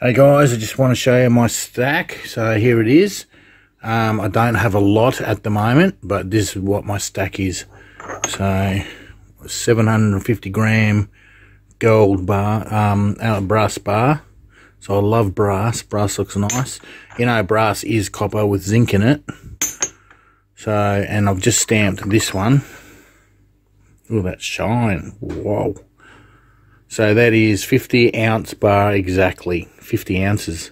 Hey guys, I just want to show you my stack. So here it is. I don't have a lot at the moment, but this is what my stack is. So 750 gram gold bar, brass bar. So I love brass. Brass looks nice. You know, brass is copper with zinc in it. So, and I've just stamped this one. Look at that shine. Whoa. So that is 50 ounce bar exactly, 50 ounces,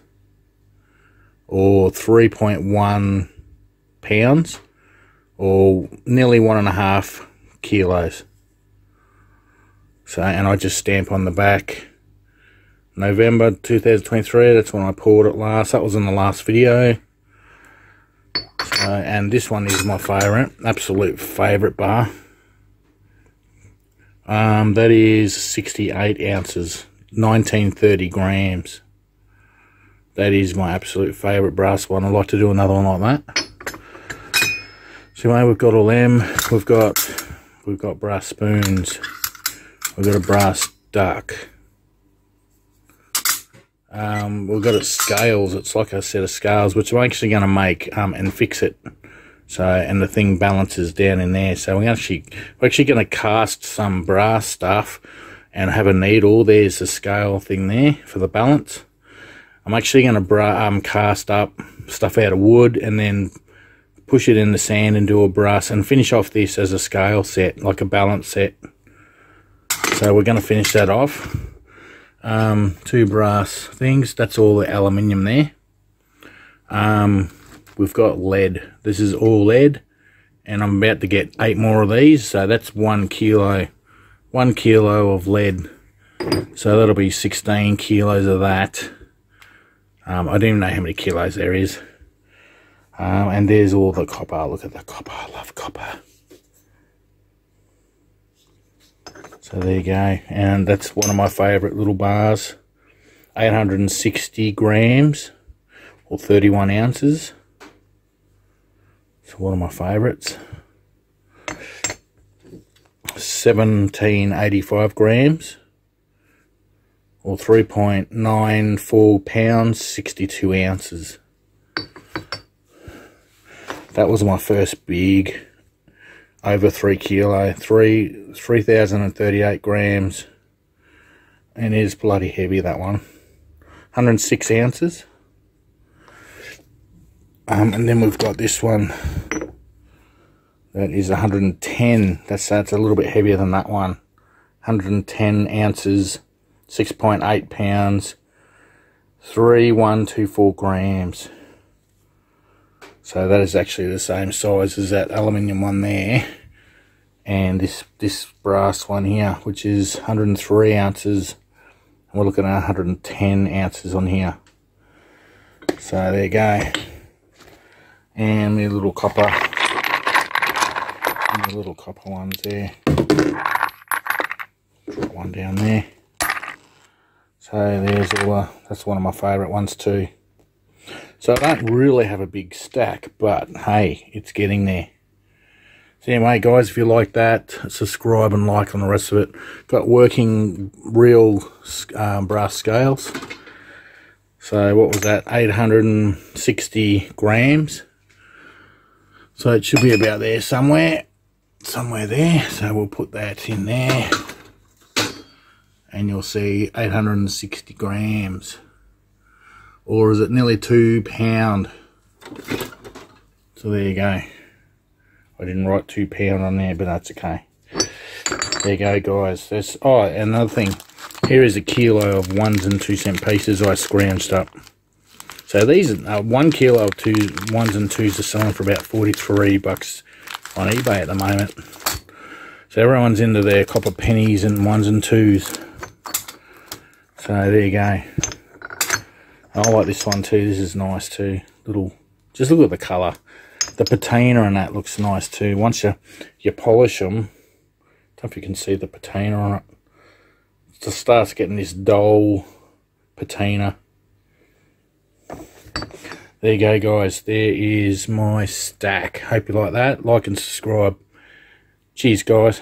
or 3.1 pounds, or nearly 1.5 kilos. So, and I just stamp on the back, November 2023, that's when I poured it last, that was in the last video. So, and this one is my favourite, absolute favourite bar. That is 68 ounces, 1930 grams. That is my absolute favourite brass one. I'd like to do another one like that. So anyway, we've got all them. We've got brass spoons. We've got a brass duck. We've got scales. It's like a set of scales, which I'm actually going to make and fix it. So, and the thing balances down in there. So we're actually going to cast some brass stuff and have a needle. There's the scale thing there for the balance. I'm actually going to cast up stuff out of wood and then push it in the sand and do a brass and finish off this as a scale set, like a balance set. So we're going to finish that off. 2 brass things. That's all the aluminium there. We've got lead. This is all lead, and I'm about to get 8 more of these, so that's 1 kilo. 1 kilo of lead, so that'll be 16 kilos of that. I don't even know how many kilos there is. And there's all the copper. Look at the copper. I love copper. So there you go, and that's one of my favourite little bars. 860 grams, or 31 ounces. One of my favourites. 1785 grams, or 3.94 pounds, 62 ounces. That was my first big, over 3 kilo, 3038 grams, and it is bloody heavy, that one. 106 ounces. And then we've got this one that is 110. That's a little bit heavier than that one. 110 ounces, 6.8 pounds, 3124 grams. So that is actually the same size as that aluminium one there, and this brass one here, which is 103 ounces. And we're looking at 110 ounces on here. So there you go. And the little copper, ones there. Drop one down there. So there's all that's one of my favourite ones too. So I don't really have a big stack, but hey, it's getting there. So anyway guys, if you like that, subscribe and like on the rest of it. Got working real brass scales. So what was that? 860 grams. So it should be about there somewhere there. So we'll put that in there, and you'll see 860 grams, or is it nearly 2 pound? So there you go. I didn't write 2 pound on there, but that's okay. There you go, guys. That's another thing. Here is a kilo of 1 and 2 cent pieces I scrounged up. So these are 1 kilo of 1s and 2s are selling for about $43 on eBay at the moment. So everyone's into their copper pennies and 1s and 2s. So there you go. I like this one too. This is nice too. Just look at the colour. The patina on that looks nice too. Once you polish them, I don't know if you can see the patina on it. It just starts getting this dull patina. There you go, guys. There is my stack. Hope you like that. Like and subscribe. Cheers, guys.